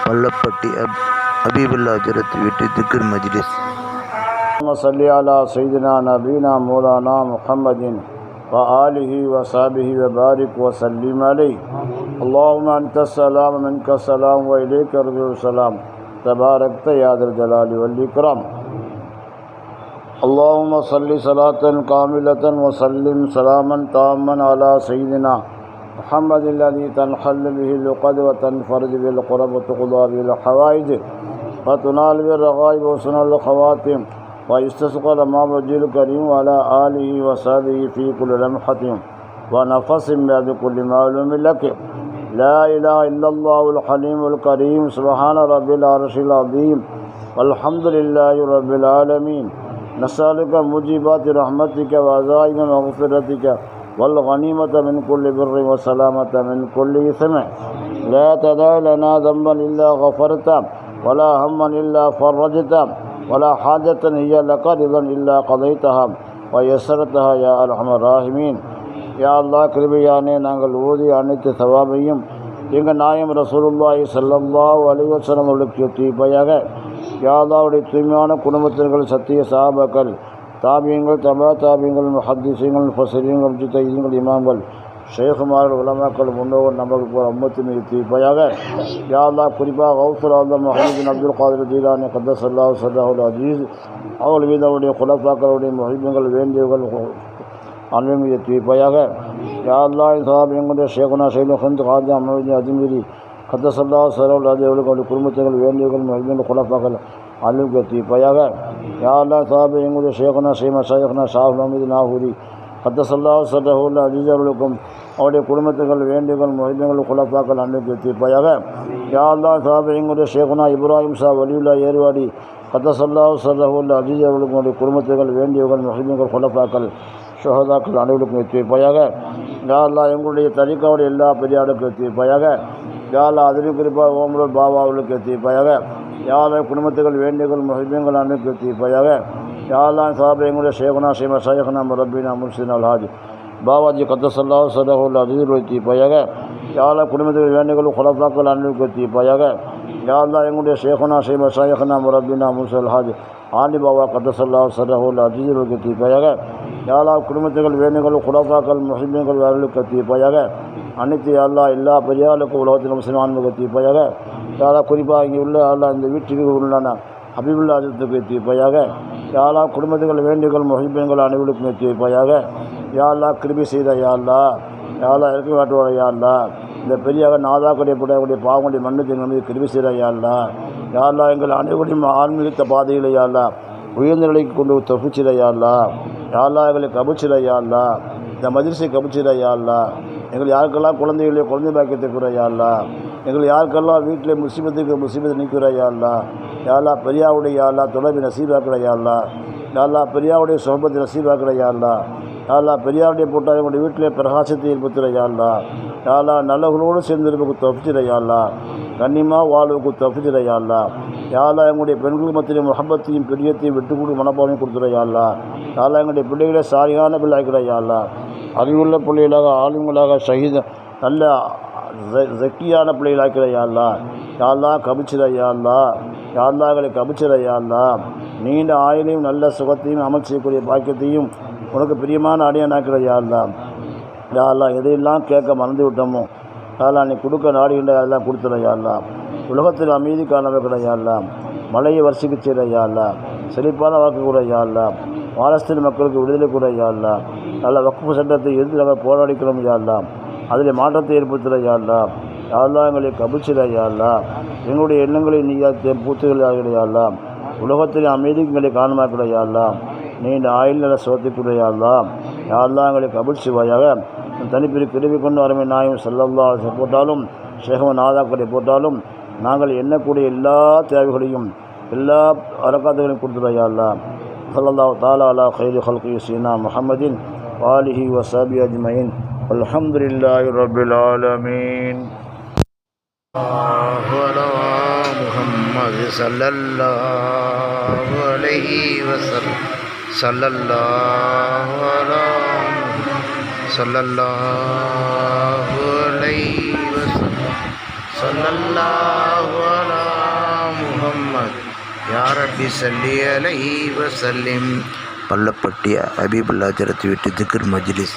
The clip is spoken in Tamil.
பள்ளப்பட்டி ஹபீபுல்லா ஹஜரத் வீட்டு திக்ர் மஜ்லிஸ். صل على سيدنا نبينا مولانا محمد وآله وصحبه وبارك وسلم عليه. اللهم أنت السلام منك السلام وإليك يرجع السلام تباركت يا ذا الجلال والإكرام. اللهم صل صلاة كاملة وسلم سلاما تاما على سيدنا محمد الذي تنحل به العقد وتنفرج به القرب وتقضى به الحوائج وتنال به الرغائب وحسن الخواتم ويستسقى الأمام وجه الكريم وعلى آله وصحبه في كل لمحة ونفس بعد كل معلوم لك. لا إله إلا الله الحليم الكريم سبحان رب العرش العظيم والحمد لله رب العالمين. نسألك موجبات رحمتك وعزائم مغفرتك والغنيمة من كل بر وسلامة من كل إثم. لا تدع لنا ذنبا إلا غفرته ولا هما إلا فرجته ولا حاجة هي لك رضا إلا قضيتها ويسرتها يا أرحم الراحمين. யா அல்லாஹ் கிருபையானே, நாங்கள் ஓதி அனைத்து சவாபையும் எங்கள் நாயம் ரசூலுல்லாஹி ஸல்லல்லாஹு அலைஹி வஸல்லம் அவர்களுக்கு தீர்ப்பையாக. யா அல்லாஹ்வுடைய தூய்மையான குடும்பத்தினர்கள், சத்திய சஹாபாக்கள், தாபியங்கள், தபா தாபியங்கள், முஹத்திஸீன்கள், முஃபஸ்ஸிரீன்கள், முஜ்தஹீதீன்கள், இமாம்கள், ஷேகுமார்கள், உலமாக்கள், முன்னோர்கள் நமக்கு போகிற அம்மத்து மீது தீர்ப்பையாக. யா அல்லாஹ் குறிப்பாக கௌசுல் ஆலம் முஹம்மது பின் அப்துல் காதிர் ஜீலானி கத்தஸல்லாஹு ஸர்ரஹுல் அஜீஸ் அவர்கள் மீது அவருடைய குலஃபாக்களுடைய முஹிப்பீன்கள், வேண்டியவர்கள் அன்பின் மீது தீர்ப்பையாக. யா அல்லாஹ் சஹாபியங்களுடைய ஷேகுனா ஷைலு ஹந்த் காதி அமீதி அஜ்மீரி கத்தஸல்லாஹு ஸர்ரஹுல் அஜீஸ் அவர்களுடைய குடும்பத்தினர்கள், வேண்டியவர்கள், முஹிப்பீன்கள், குலஃபாக்கள் அன்பின் தீர்ப்பையாக. யா அல்லாஹ் சஹாபியங்களுடைய ஷேகுனா ஷைமா ஷைഖ்னா ஷாஹ் முஹம்மது நாகூரி கத்தஸல்லாஹு ஸர்ரஹுல் அஜீஸ் அவர்களுக்கும் அவருடைய குடும்பத்தினர்கள், வேண்டியவர்கள், முஹிப்பீன்கள், குலஃபாக்கள் அன்பின் தீர்ப்பையாக. யா அல்லாஹ் சஹாபியங்களுடைய ஷேகுனா இப்ராஹிம் ஷா வலியுல்லா ஏர்வாடி கத்தஸல்லாஹு ஸர்ரஹுல் அஜீஸ் அவர்களுக்கும் அவருடைய குடும்பத்தினர்கள், வேண்டியவர்கள், முஹிப்பீன்கள், குலஃபாக்கள், ஷஹதாக்கள் அனைவருக்கும் தீர்ப்பையாக. யா அல்லாஹ் எங்களுடைய தரிகாவுடைய எல்லா பெரியாருக்கு தீர்ப்பையாக. யா அல்லாஹ் அதிலும் குறிப்பாக ஓமலூர் பாபாவுக்கு தீர்ப்பையாக. யா அல்லாஹ் குடும்பத்துகள், வேண்டியவர்கள், முஹிப்பீன்கள் அனைவருக்கு தீர்ப்பையாக. யா அல்லாஹ் சாஹிப் எங்களுடைய ஷேகுனா ஷைமா ஷைഖ்னா முரப்பினா முர்ஷிதினா அல்ஹாஜ் பாபாஜி கத்தஸல்லாஹு ஸர்ரஹுல் அஜீஸ் தீர்ப்பையாக. யா அல்லாஹ் குடும்பத்துகள், வேண்டியவர்கள், குலஃபாக்கள் அனைவருக்கு தீர்ப்பையாக. யா அல்லாஹ் எங்களுடைய ஷேகுனா ஷைமா ஷைഖ்னா முரப்பினா முர்ஷிதினா அல்ஹாஜ் ஆலி பாபா கத்தஸல்லாஹு ஸர்ரஹுல் அஜீஸ் தீர்ப்பையாக. யா அல்லாஹ் குடும்பத்துகள், வேண்டுகள், குலஃபாக்கள், முஹிப்பீன்கள் அவர்களுக்கு தீர்ப்பையாக. அனைத்து யா அல்லாஹ் எல்லா பெரியாளுக்கும் உலகத்தில் முஸ்லிமான்களுக்கு தீர்ப்பையாக. யா அல்லாஹ் குறிப்பாக இங்கே உள்ள அல்லாஹ் இந்த வீட்டுக்கு உள்ளான ஹபீபுல்லா ஹஜரத்துக்கு தீர்ப்பையாக. யா அல்லாஹ் குடும்பத்துகள், வேண்டுகள், முஹிப்பீன்கள் அனைவருக்குமே தீர்ப்பையாக. யா அல்லாஹ் கிருபை செய்த யா அல்லாஹ். யா அல்லாஹ் இறக்கி வாட்டுவார யா அல்லாஹ். இந்த பெரியாக நாதாக்குடைய புடைய பாவங்களுடைய மண்ணுக்கு எங்கள் மீது கிருபை செய்த யா அல்லாஹ். யா அல்லாஹ் எங்கள் அனைவருடையும் ஆன்மீகத்த பாதையில் யா அல்லாஹ் உயர்ந்த நிலைக்கு கொண்டு தப்பிச்சிட யா அல்லாஹ். யா அல்லாஹ் எங்களை கபிச்சிட யா அல்லாஹ். இந்த மஜ்லிஸை கபிச்சிட யா அல்லாஹ். எங்கள் யாருக்கெல்லாம் குழந்தைகளே குழந்தை பாக்கியத்தை கூற யா அல்லாஹ். எங்கள் யாருக்கெல்லாம் வீட்டில் முசீபத்தை நீக்கிற யா அல்லாஹ். யா அல்லாஹ் பெரியாவுடைய யா அல்லாஹ் தொடர்பை நசீபாக்கிற யா அல்லாஹ். யா அல்லாஹ் பெரியாவுடைய சொஹபத்தை நசீபாக்கிற யா அல்லாஹ். யா அல்லாஹ் பெரியாருடைய போட்டால் எங்களுடைய வீட்டிலே பிரகாசத்தை ஏற்படுத்துகிற யா அல்லாஹ். யா அல்லாஹ் நல்லவர்களோடு சேர்ந்திருப்புக்கு தப்பிச்சிட யா அல்லாஹ். கண்ணியமாக வாழ்வுக்கு தப்பிச்சிட யா அல்லாஹ். யா அல்லாஹ் எங்களுடைய பெண்கள் மத்தியிலே முஹப்பத்தையும் பிரியத்தையும் விட்டு கொடு மனப்பாவையும் கொடுத்துட யா அல்லாஹ். யா அல்லாஹ் எங்களுடைய பிள்ளைகளை சாரியான பிள்ளைக்கிற யா அல்லாஹ். அறிவுள்ள பிள்ளைகளாக, ஆளுங்களாக, ஷஹீத நல்ல ஜக்கியான பிள்ளைகளாக்கிற யா அல்லாஹ். யா அல்லாஹ் கபிச்சிட யா அல்லாஹ். யா அல்லாஹ் எங்களை கபிச்சிட யா அல்லாஹ். நீண்ட ஆயுளையும் நல்ல சுகத்தையும் அமல் செய்யக்கூடிய பாக்கியத்தையும் உனக்கு பிரியமான அடியானாக்கிற யா அல்லாஹ். யா அல்லாஹ் எதையெல்லாம் கேட்க மறந்து விட்டோமோ யா அல்லாஹ் நீ கொடுக்க நாடுகின்ற அதெல்லாம் கொடுத்துட யா அல்லாஹ். உலகத்தில் அமைதி காண வைக்கிற யா அல்லாஹ். மழையை வரிசைக்கு செய்கிற யா அல்லாஹ். செழிப்பான வாக்கு கூட யா அல்லாஹ். பாலஸ்தீன் மக்களுக்கு விடுதலை கூட யா அல்லாஹ். நல்ல வக்ஃபு சட்டத்தை எதிர்த்து நாங்கள் போராடிக்கிறோம் யா அல்லாஹ். அதில் மாற்றத்தை ஏற்படுத்துகிற யா அல்லாஹ். யா அல்லாஹ் எங்களை கபிச்சிட யா அல்லாஹ். எங்களுடைய எண்ணங்களை நீ பூத்துகள் ஆகிற யா அல்லாஹ். உலகத்தில் அமைதிக்கு எங்களை காரணமாக்கிற யா அல்லாஹ். நீண்ட ஆயுள் நல்ல சோத்திக்கூடிய யா அல்லாஹ். யா அல்லாஹ் எங்களை கபில் செய்வாயாக. தனிப்பிரி கிருபி கொண்டு அருமை நாயும் ஸல்லல்லாஹு அலைஹி போட்டாலும் ஷேகம நாதாக்களை போட்டாலும் நாங்கள் எண்ணக்கூடிய எல்லா தேவைகளையும் எல்லா அரக்காத்துகளையும் கொடுத்துட யா அல்லாஹ். ஸல்லல்லாஹு தஆலா அலா கைரி ஹல்கி சீனா முஹம்மதின் வாலிஹி வஸஹபி அஜ்மஈன். அல்ஹம்துலில்லாஹி ரப்பில் ஆலமீன். முஹம்மது ஸல்லல்லாஹு அலைஹி வஸல்லம் ஸல்லல்லாஹு அலைஹி வஸல்லம் ஸல்லல்லாஹு அலா முஹம்மத் யா ரப்பி ஸல்லி அலைஹி வஸல்லிம். பள்ளப்பட்டி ஹபீபுல்லா ஹஜ்ரத் வீட்டு திக்ர் மஜ்லிஸ்.